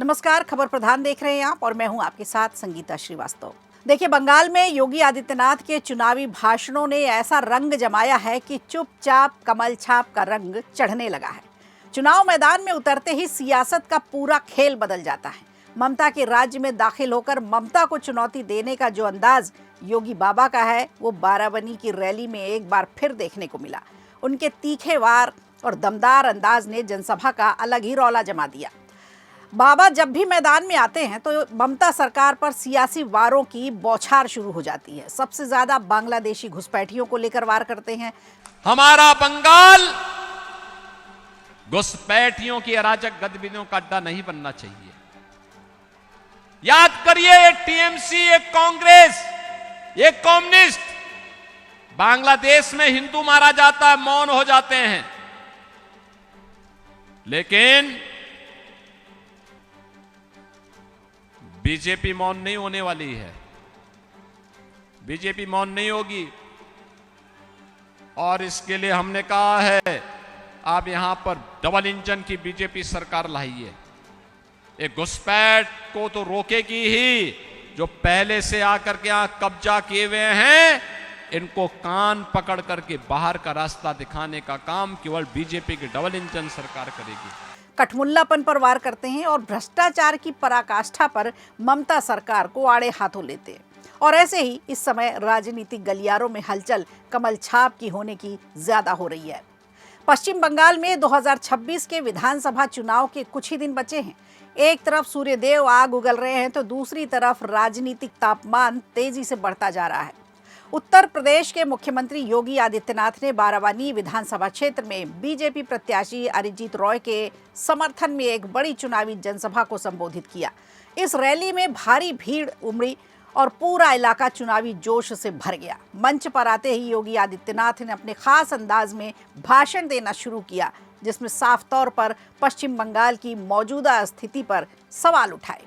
नमस्कार, खबर प्रधान देख रहे हैं आप और मैं हूं आपके साथ संगीता श्रीवास्तव। देखिए, बंगाल में योगी आदित्यनाथ के चुनावी भाषणों ने ऐसा रंग जमाया है कि चुपचाप कमल छाप का रंग चढ़ने लगा है। चुनाव मैदान में उतरते ही सियासत का पूरा खेल बदल जाता है। ममता के राज्य में दाखिल होकर ममता को चुनौती देने का जो अंदाज योगी बाबा का है, वो बाराबंकी की रैली में एक बार फिर देखने को मिला। उनके तीखे वार और दमदार अंदाज ने जनसभा का अलग ही रौला जमा दिया। बाबा जब भी मैदान में आते हैं तो ममता सरकार पर सियासी वारों की बौछार शुरू हो जाती है। सबसे ज्यादा बांग्लादेशी घुसपैठियों को लेकर वार करते हैं। हमारा बंगाल घुसपैठियों की अराजक गतिविधियों का अड्डा नहीं बनना चाहिए। याद करिए, एक टीएमसी, एक कांग्रेस, एक कम्युनिस्ट, बांग्लादेश में हिंदू मारा जाता है, मौन हो जाते हैं। लेकिन बीजेपी मौन नहीं होने वाली है। बीजेपी मौन नहीं होगी और इसके लिए हमने कहा है, आप यहां पर डबल इंजन की बीजेपी सरकार लाइए। एक घुसपैठ को तो रोकेगी ही, जो पहले से आकर के यहां कब्जा किए हुए हैं, इनको कान पकड़ करके बाहर का रास्ता दिखाने का काम केवल बीजेपी की डबल इंजन सरकार करेगी। कठमुल्लापन पर वार करते हैं और भ्रष्टाचार की पराकाष्ठा पर ममता सरकार को आड़े हाथों लेते हैं। और ऐसे ही इस समय राजनीतिक गलियारों में हलचल कमल छाप की होने की ज्यादा हो रही है। पश्चिम बंगाल में 2026 के विधानसभा चुनाव के कुछ ही दिन बचे हैं। एक तरफ सूर्यदेव आग उगल रहे हैं तो दूसरी तरफ राजनीतिक तापमान तेजी से बढ़ता जा रहा है। उत्तर प्रदेश के मुख्यमंत्री योगी आदित्यनाथ ने बाराबंकी विधानसभा क्षेत्र में बीजेपी प्रत्याशी अरिजीत रॉय के समर्थन में एक बड़ी चुनावी जनसभा को संबोधित किया। इस रैली में भारी भीड़ उमड़ी और पूरा इलाका चुनावी जोश से भर गया। मंच पर आते ही योगी आदित्यनाथ ने अपने खास अंदाज में भाषण देना शुरू किया, जिसमें साफ तौर पर पश्चिम बंगाल की मौजूदा स्थिति पर सवाल उठाए।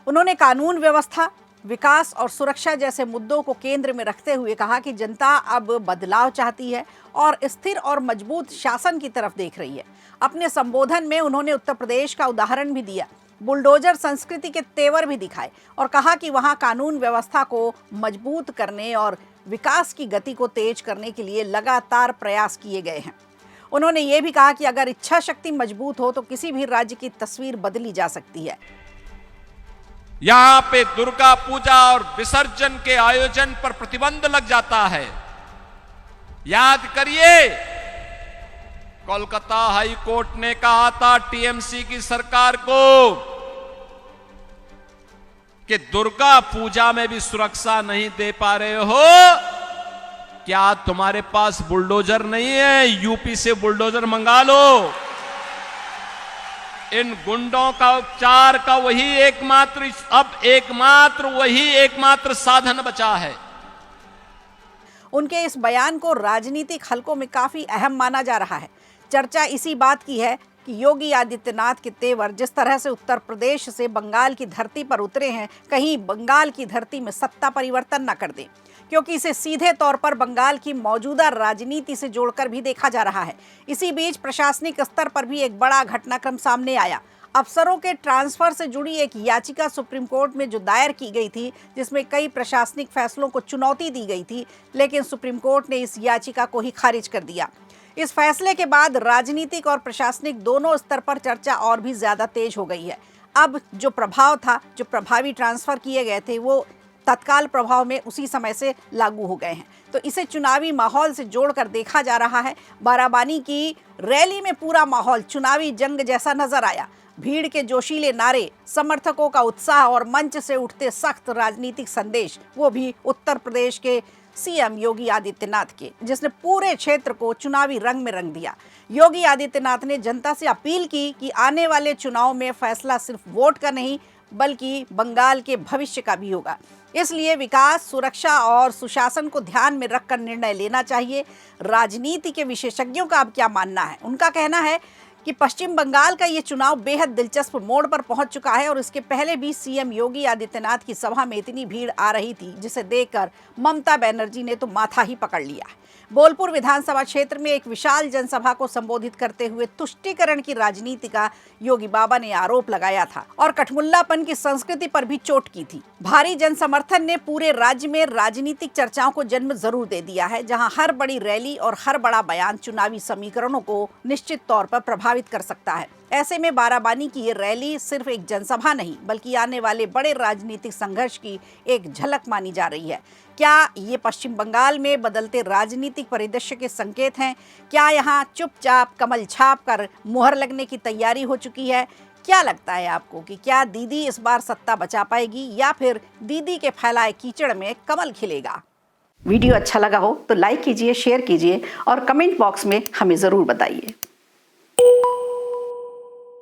उन्होंने कानून व्यवस्था, विकास और सुरक्षा जैसे मुद्दों को केंद्र में रखते हुए कहा कि जनता अब बदलाव चाहती है और स्थिर और मजबूत शासन की तरफ देख रही है। अपने संबोधन में उन्होंने उत्तर प्रदेश का उदाहरण भी दिया, बुलडोजर संस्कृति के तेवर भी दिखाए और कहा कि वहां कानून व्यवस्था को मजबूत करने और विकास की गति को तेज करने के लिए लगातार प्रयास किए गए हैं। उन्होंने ये भी कहा कि अगर इच्छा शक्ति मजबूत हो तो किसी भी राज्य की तस्वीर बदली जा सकती है। यहां पे दुर्गा पूजा और विसर्जन के आयोजन पर प्रतिबंध लग जाता है। याद करिए, कोलकाता हाई कोर्ट ने कहा था टीएमसी की सरकार को कि दुर्गा पूजा में भी सुरक्षा नहीं दे पा रहे हो, क्या तुम्हारे पास बुलडोजर नहीं है? यूपी से बुलडोजर मंगा लो। इन गुंडों का उपचार का वही एकमात्र साधन बचा है। उनके इस बयान को राजनीतिक हलकों में काफी अहम माना जा रहा है। चर्चा इसी बात की है कि योगी आदित्यनाथ के तेवर जिस तरह से उत्तर प्रदेश से बंगाल की धरती पर उतरे हैं, कहीं बंगाल की धरती में सत्ता परिवर्तन न कर दें, क्योंकि इसे सीधे तौर पर बंगाल की मौजूदा राजनीति से जोड़कर भी देखा जा रहा है। इसी बीच प्रशासनिक स्तर पर भी एक बड़ा घटनाक्रम सामने आया। अफसरों के ट्रांसफर से जुड़ी एक याचिका सुप्रीम कोर्ट में जो दायर की गई थी, जिसमें कई प्रशासनिक फैसलों को चुनौती दी गई थी, लेकिन सुप्रीम कोर्ट ने इस याचिका को ही खारिज कर दिया। इस फैसले के बाद राजनीतिक और प्रशासनिक दोनों स्तर पर चर्चा और भी ज्यादा तेज हो गई है। अब जो प्रभाव था, जो प्रभावी ट्रांसफर किए गए थे, वो तत्काल प्रभाव में उसी समय से लागू हो गए हैं। तो इसे चुनावी माहौल से जोड़कर देखा जा रहा है। बाराबंकी की रैली में पूरा माहौल चुनावी जंग जैसा नजर आया। भीड़ के जोशीले नारे, समर्थकों का उत्साह और मंच से उठते सख्त राजनीतिक संदेश, वो भी उत्तर प्रदेश के सीएम योगी आदित्यनाथ के, जिसने पूरे क्षेत्र को चुनावी रंग में रंग दिया। योगी आदित्यनाथ ने जनता से अपील की कि आने वाले चुनाव में फैसला सिर्फ वोट का नहीं बल्कि बंगाल के भविष्य का भी होगा। इसलिए विकास, सुरक्षा और सुशासन को ध्यान में रखकर निर्णय लेना चाहिए। राजनीति के विशेषज्ञों का अब क्या मानना है? उनका कहना है कि पश्चिम बंगाल का ये चुनाव बेहद दिलचस्प मोड़ पर पहुंच चुका है और इसके पहले भी सीएम योगी आदित्यनाथ की सभा में इतनी भीड़ आ रही थी जिसे देखकर ममता बनर्जी ने तो माथा ही पकड़ लिया। बोलपुर विधानसभा क्षेत्र में एक विशाल जनसभा को संबोधित करते हुए तुष्टीकरण की राजनीति का योगी बाबा ने आरोप लगाया था और कठमुल्लापन की संस्कृति पर भी चोट की थी। भारी जन समर्थन ने पूरे राज्य में राजनीतिक चर्चाओं को जन्म जरूर दे दिया है, जहां हर बड़ी रैली और हर बड़ा बयान चुनावी समीकरणों को निश्चित तौर पर प्रभावित कर सकता है। ऐसे में बाराबानी की ये रैली सिर्फ एक जनसभा नहीं बल्कि आने वाले बड़े राजनीतिक संघर्ष की एक झलक मानी जा रही है। क्या ये पश्चिम बंगाल में बदलते राजनीतिक परिदृश्य के संकेत हैं? क्या यहाँ चुपचाप कमल छाप कर मुहर लगने की तैयारी हो चुकी है? क्या लगता है आपको कि क्या दीदी इस बार सत्ता बचा पाएगी या फिर दीदी के फैलाए कीचड़ में कमल खिलेगा? वीडियो अच्छा लगा हो तो लाइक कीजिए, शेयर कीजिए और कमेंट बॉक्स में हमें ज़रूर बताइए।